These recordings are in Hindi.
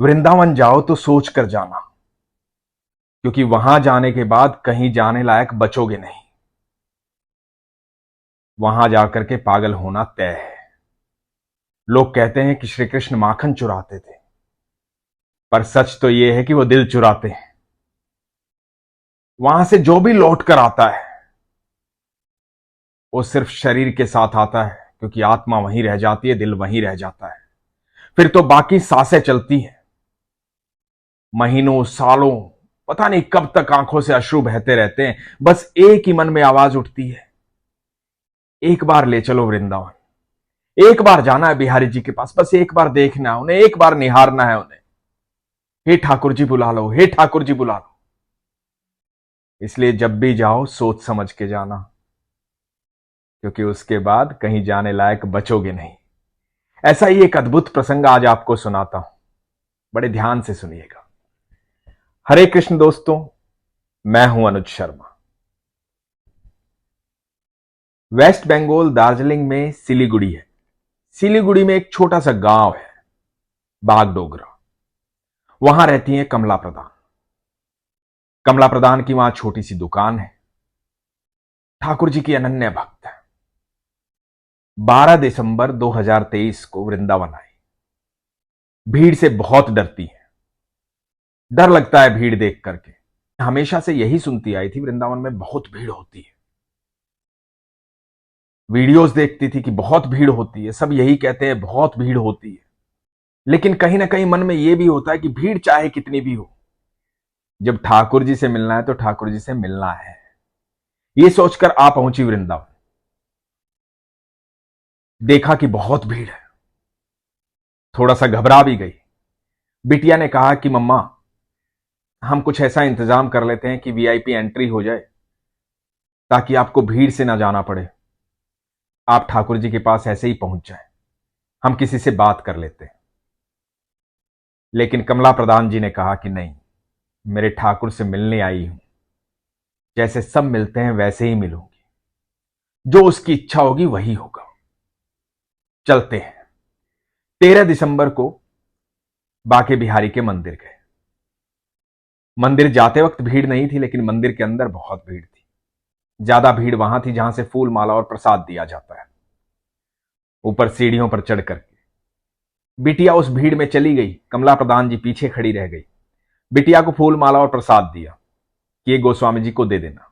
वृंदावन जाओ तो सोच कर जाना, क्योंकि वहां जाने के बाद कहीं जाने लायक बचोगे नहीं। वहां जाकर के पागल होना तय है। लोग कहते हैं कि श्री कृष्ण माखन चुराते थे, पर सच तो यह है कि वो दिल चुराते हैं। वहां से जो भी लौट कर आता है वो सिर्फ शरीर के साथ आता है, क्योंकि आत्मा वहीं रह जाती है, दिल वहीं रह जाता है। फिर तो बाकी सांसें चलती हैं। महीनों सालों पता नहीं कब तक आंखों से अश्रु बहते रहते हैं। बस एक ही मन में आवाज उठती है, एक बार ले चलो वृंदावन। एक बार जाना है बिहारी जी के पास, बस एक बार देखना है उन्हें, एक बार निहारना है उन्हें। हे ठाकुर जी बुला लो, हे ठाकुर जी बुला लो। इसलिए जब भी जाओ सोच समझ के जाना, क्योंकि उसके बाद कहीं जाने लायक बचोगे नहीं। ऐसा ही एक अद्भुत प्रसंग आज आपको सुनाता हूं, बड़े ध्यान से सुनिएगा। हरे कृष्ण दोस्तों, मैं हूं अनुज शर्मा। वेस्ट बंगाल दार्जिलिंग में सिलीगुड़ी है। सिलीगुड़ी में एक छोटा सा गांव है, बागडोगरा। वहां रहती हैं कमला प्रधान। कमला प्रधान की वहां छोटी सी दुकान है। ठाकुर जी की अनन्य भक्त है। 12 दिसंबर 2023 को वृंदावन आई। भीड़ से बहुत डरती है, डर लगता है भीड़ देख करके। हमेशा से यही सुनती आई थी, वृंदावन में बहुत भीड़ होती है। वीडियोस देखती थी कि बहुत भीड़ होती है, सब यही कहते हैं बहुत भीड़ होती है। लेकिन कहीं ना कहीं मन में यह भी होता है कि भीड़ चाहे कितनी भी हो, जब ठाकुर जी से मिलना है तो ठाकुर जी से मिलना है। यह सोचकर आ पहुंची वृंदावन। देखा कि बहुत भीड़ है, थोड़ा सा घबरा भी गई। बिटिया ने कहा कि मम्मा, हम कुछ ऐसा इंतजाम कर लेते हैं कि वीआईपी एंट्री हो जाए, ताकि आपको भीड़ से ना जाना पड़े। आप ठाकुर जी के पास ऐसे ही पहुंच जाए, हम किसी से बात कर लेते हैं। लेकिन कमला प्रधान जी ने कहा कि नहीं, मेरे ठाकुर से मिलने आई हूं, जैसे सब मिलते हैं वैसे ही मिलूंगी, जो उसकी इच्छा होगी वही होगा। चलते हैं। 13 दिसंबर को बाके बिहारी के मंदिर गए। मंदिर जाते वक्त भीड़ नहीं थी, लेकिन मंदिर के अंदर बहुत भीड़ थी। ज्यादा भीड़ वहां थी जहां से फूल माला और प्रसाद दिया जाता है। ऊपर सीढ़ियों पर चढ़ करके बिटिया उस भीड़ में चली गई। कमला प्रधान जी पीछे खड़ी रह गई। बिटिया को फूल माला और प्रसाद दिया कि ये गोस्वामी जी को दे देना।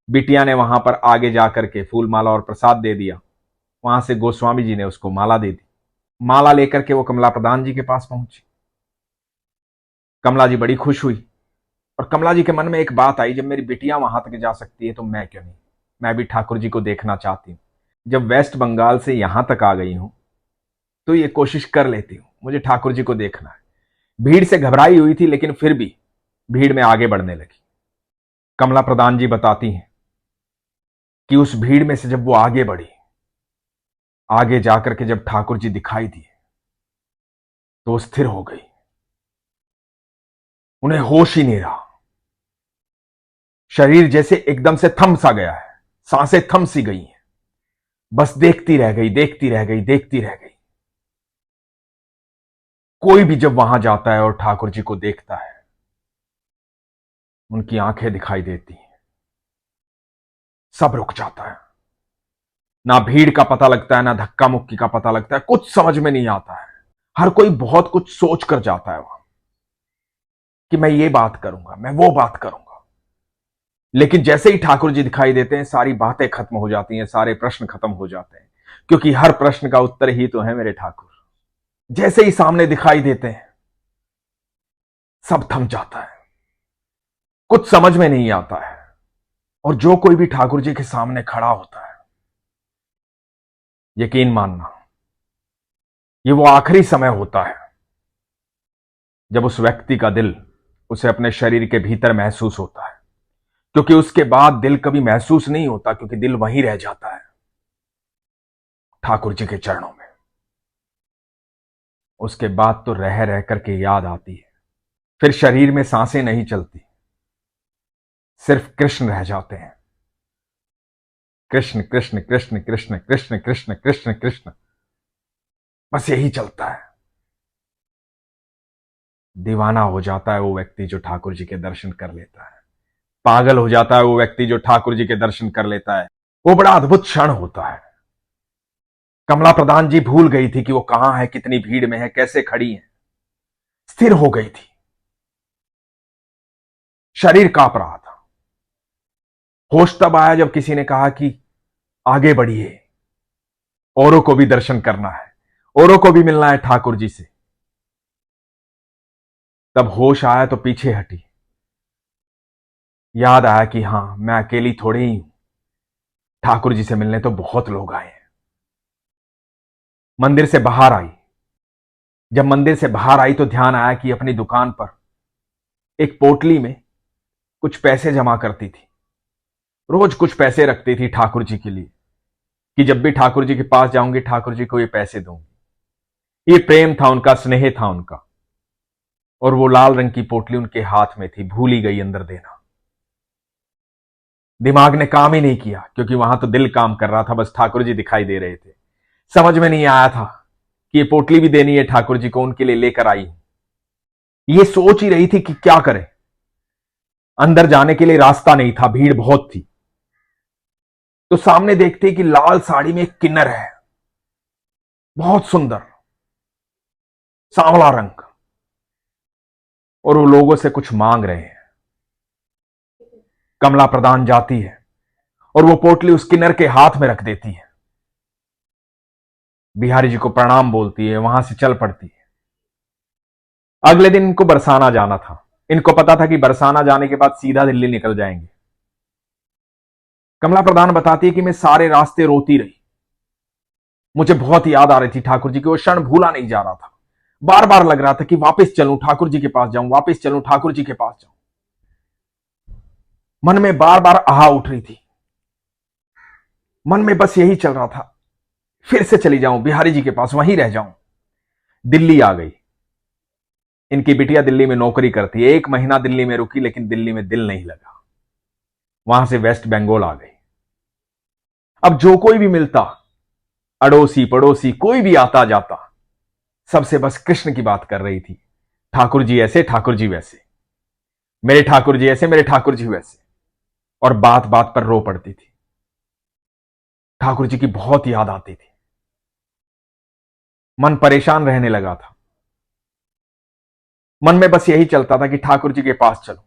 बिटिया ने वहां पर आगे जाकर के फूल माला और प्रसाद दे दिया। वहां से गोस्वामी जी ने उसको माला दे दी। माला लेकर के वो कमला प्रधान जी के पास पहुंची। कमला जी बड़ी खुश हुई, और कमला जी के मन में एक बात आई, जब मेरी बिटिया वहां तक जा सकती है तो मैं क्यों नहीं, मैं भी ठाकुर जी को देखना चाहती हूं। जब वेस्ट बंगाल से यहां तक आ गई हूं तो ये कोशिश कर लेती हूं, मुझे ठाकुर जी को देखना है। भीड़ से घबराई हुई थी, लेकिन फिर भी भीड़ में आगे बढ़ने लगी। कमला प्रधान जी बताती हैं कि उस भीड़ में से जब वो आगे बढ़ी, आगे जाकर के जब ठाकुर जी दिखाई दिए तो वो स्थिर हो गई। उन्हें होश ही नहीं रहा। शरीर जैसे एकदम से थम सा गया है, सांसें थम सी गई हैं। बस देखती रह गई, देखती रह गई, देखती रह गई। कोई भी जब वहां जाता है और ठाकुर जी को देखता है, उनकी आंखें दिखाई देती हैं, सब रुक जाता है। ना भीड़ का पता लगता है, ना धक्का मुक्की का पता लगता है, कुछ समझ में नहीं आता है। हर कोई बहुत कुछ सोच कर जाता है वहां, कि मैं ये बात करूंगा, मैं वो बात करूंगा। लेकिन जैसे ही ठाकुर जी दिखाई देते हैं, सारी बातें खत्म हो जाती हैं, सारे प्रश्न खत्म हो जाते हैं, क्योंकि हर प्रश्न का उत्तर ही तो है मेरे ठाकुर। जैसे ही सामने दिखाई देते हैं, सब थम जाता है, कुछ समझ में नहीं आता है। और जो कोई भी ठाकुर जी के सामने खड़ा होता है, यकीन मानना, ये वो आखिरी समय होता है जब उस व्यक्ति का दिल उसे अपने शरीर के भीतर महसूस होता है। क्योंकि उसके बाद दिल कभी महसूस नहीं होता, क्योंकि दिल वहीं रह जाता है, ठाकुर जी के चरणों में। उसके बाद तो रह रह करके याद आती है। फिर शरीर में सांसें नहीं चलती, सिर्फ कृष्ण रह जाते हैं। कृष्ण कृष्ण कृष्ण कृष्ण कृष्ण कृष्ण कृष्ण कृष्ण, बस यही चलता है। दीवाना हो जाता है वो व्यक्ति जो ठाकुर जी के दर्शन कर लेता है। पागल हो जाता है वो व्यक्ति जो ठाकुर जी के दर्शन कर लेता है। वो बड़ा अद्भुत क्षण होता है। कमला प्रधान जी भूल गई थी कि वो कहां है, कितनी भीड़ में है, कैसे खड़ी है। स्थिर हो गई थी। शरीर कांप रहा था। होश तब आया जब किसी ने कहा कि आगे बढ़िए, औरों को भी दर्शन करना है, औरों को भी मिलना है ठाकुर जी से। तब होश आया तो पीछे हटी। याद आया कि हां, मैं अकेली थोड़ी ही हूं, ठाकुर जी से मिलने तो बहुत लोग आए हैं। मंदिर से बाहर आई। जब मंदिर से बाहर आई तो ध्यान आया कि अपनी दुकान पर एक पोटली में कुछ पैसे जमा करती थी। रोज कुछ पैसे रखती थी ठाकुर जी के लिए, कि जब भी ठाकुर जी के पास जाऊंगी ठाकुर जी को ये पैसे दूंगी। ये प्रेम था उनका, स्नेह था उनका। और वो लाल रंग की पोटली उनके हाथ में थी, भूल ही गई अंदर देना। दिमाग ने काम ही नहीं किया, क्योंकि वहां तो दिल काम कर रहा था, बस ठाकुर जी दिखाई दे रहे थे। समझ में नहीं आया था कि ये पोटली भी देनी है ठाकुर जी को, उनके लिए लेकर आई हूं। ये सोच ही रही थी कि क्या करे। अंदर जाने के लिए रास्ता नहीं था, भीड़ बहुत थी। तो सामने देखते कि लाल साड़ी में एक किन्नर है, बहुत सुंदर, सांवला रंग, और वो लोगों से कुछ मांग रहे हैं। कमला प्रधान जाती है और वो पोटली उस किन्नर के हाथ में रख देती है। बिहारी जी को प्रणाम बोलती है, वहां से चल पड़ती है। अगले दिन इनको बरसाना जाना था। इनको पता था कि बरसाना जाने के बाद सीधा दिल्ली निकल जाएंगे। कमला प्रधान बताती है कि मैं सारे रास्ते रोती रही। मुझे बहुत याद आ रही थी ठाकुर जी की, वो क्षण भूला नहीं जा रहा था। बार बार लग रहा था कि वापस चलूं, ठाकुर जी के पास जाऊं, वापस चलूं, ठाकुर जी के पास जाऊं। मन में बार बार आह उठ रही थी। मन में बस यही चल रहा था, फिर से चली जाऊं बिहारी जी के पास, वहीं रह जाऊं। दिल्ली आ गई। इनकी बिटिया दिल्ली में नौकरी करती है। 1 महीना दिल्ली में रुकी, लेकिन दिल्ली में दिल नहीं लगा। वहां से वेस्ट बंगाल आ गई। अब जो कोई भी मिलता, अड़ोसी पड़ोसी कोई भी आता जाता, सबसे बस कृष्ण की बात कर रही थी। ठाकुर जी ऐसे, ठाकुर जी वैसे, मेरे ठाकुर जी ऐसे, मेरे ठाकुर जी वैसे। और बात बात पर रो पड़ती थी। ठाकुर जी की बहुत याद आती थी। मन परेशान रहने लगा था। मन में बस यही चलता था कि ठाकुर जी के पास चलो।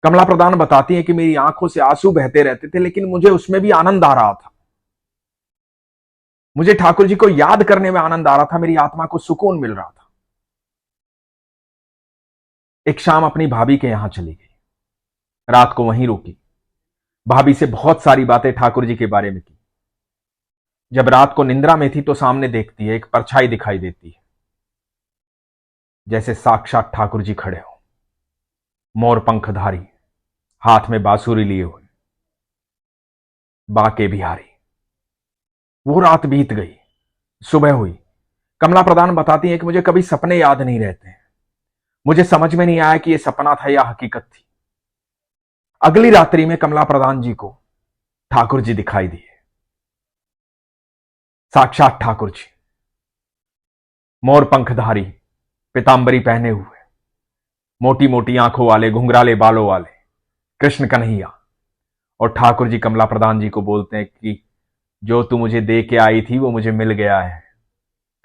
कमला प्रधान बताती है कि मेरी आंखों से आंसू बहते रहते थे, लेकिन मुझे उसमें भी आनंद आ रहा था। मुझे ठाकुर जी को याद करने में आनंद आ रहा था, मेरी आत्मा को सुकून मिल रहा था। एक शाम अपनी भाभी के यहां चली गई। रात को वहीं रुकी। भाभी से बहुत सारी बातें ठाकुर जी के बारे में की। जब रात को निंद्रा में थी तो सामने देखती है, एक परछाई दिखाई देती है, जैसे साक्षात ठाकुर जी खड़े हो, मोर पंखधारी, हाथ में बांसुरी लिए हुए, बाके बिहारी। वो रात बीत गई। सुबह हुई। कमला प्रधान बताती है कि मुझे कभी सपने याद नहीं रहते। मुझे समझ में नहीं आया कि यह सपना था या हकीकत थी। अगली रात्रि में कमला प्रधान जी को ठाकुर जी दिखाई दिए, साक्षात ठाकुर जी, मोर पंखधारी, पीतांबरी पहने हुए, मोटी मोटी आंखों वाले, घुंघराले बालों वाले कृष्ण कन्हैया। और ठाकुर जी कमला प्रधान जी को बोलते हैं कि जो तू मुझे दे के आई थी वो मुझे मिल गया है,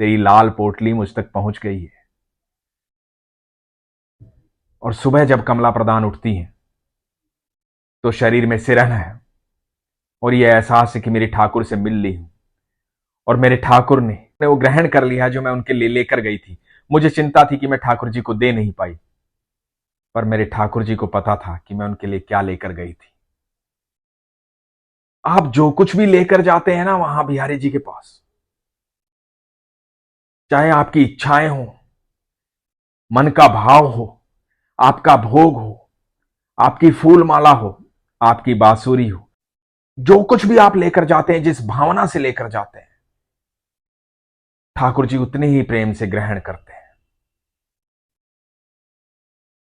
तेरी लाल पोटली मुझ तक पहुंच गई है। और सुबह जब कमला प्रधान उठती हैं तो शरीर में सिरहन है, और यह एहसास है कि मेरे ठाकुर से मिल ली हूं, और मेरे ठाकुर ने वो ग्रहण कर लिया जो मैं उनके लिए लेकर गई थी। मुझे चिंता थी कि मैं ठाकुर जी को दे नहीं पाई, पर मेरे ठाकुर जी को पता था कि मैं उनके लिए क्या लेकर गई थी। आप जो कुछ भी लेकर जाते हैं ना वहां बिहारी जी के पास, चाहे आपकी इच्छाएं हो, मन का भाव हो, आपका भोग हो, आपकी फूल माला हो, आपकी बांसुरी हो, जो कुछ भी आप लेकर जाते हैं, जिस भावना से लेकर जाते हैं, ठाकुर जी उतने ही प्रेम से ग्रहण करते हैं।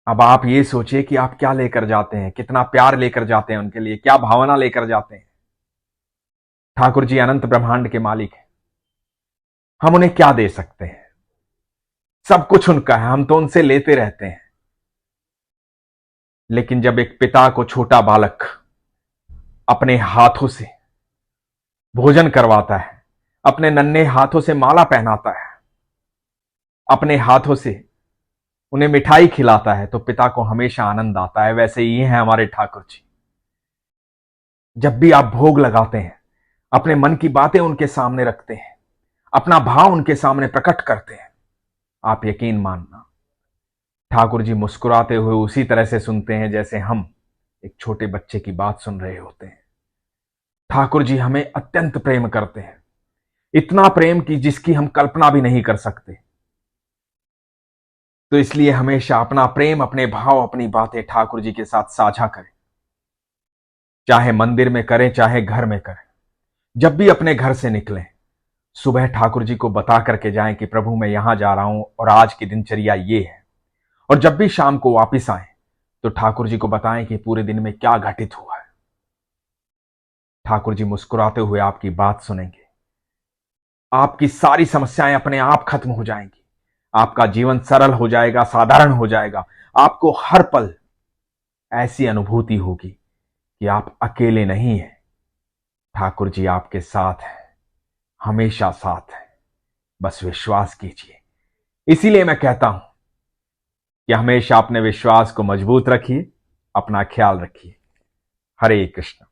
अब आप ये सोचिए कि आप क्या लेकर जाते हैं, कितना प्यार लेकर जाते हैं उनके लिए, क्या भावना लेकर जाते हैं। ठाकुर जी अनंत ब्रह्मांड के मालिक हैं। हम उन्हें क्या दे सकते हैं? सब कुछ उनका है, हम तो उनसे लेते रहते हैं। लेकिन जब एक पिता को छोटा बालक अपने हाथों से भोजन करवाता है, अपने नन्हे हाथों से माला पहनाता है, अपने हाथों से उन्हें मिठाई खिलाता है, तो पिता को हमेशा आनंद आता है। वैसे ही हैं हमारे ठाकुर जी। जब भी आप भोग लगाते हैं, अपने मन की बातें उनके सामने रखते हैं, अपना भाव उनके सामने प्रकट करते हैं, आप यकीन मानना ठाकुर जी मुस्कुराते हुए उसी तरह से सुनते हैं जैसे हम एक छोटे बच्चे की बात सुन रहे होते हैं। ठाकुर जी हमें अत्यंत प्रेम करते हैं, इतना प्रेम की जिसकी हम कल्पना भी नहीं कर सकते। तो इसलिए हमेशा अपना प्रेम, अपने भाव, अपनी बातें ठाकुर जी के साथ साझा करें, चाहे मंदिर में करें चाहे घर में करें। जब भी अपने घर से निकलें, सुबह ठाकुर जी को बता करके जाएं कि प्रभु मैं यहां जा रहा हूं और आज की दिनचर्या ये है। और जब भी शाम को वापिस आए तो ठाकुर जी को बताएं कि पूरे दिन में क्या घटित हुआ है। ठाकुर जी मुस्कुराते हुए आपकी बात सुनेंगे, आपकी सारी समस्याएं अपने आप खत्म हो जाएंगी, आपका जीवन सरल हो जाएगा, साधारण हो जाएगा। आपको हर पल ऐसी अनुभूति होगी कि आप अकेले नहीं हैं, ठाकुर जी आपके साथ हैं, हमेशा साथ हैं। बस विश्वास कीजिए। इसीलिए मैं कहता हूं कि हमेशा अपने विश्वास को मजबूत रखिए, अपना ख्याल रखिए। हरे कृष्ण।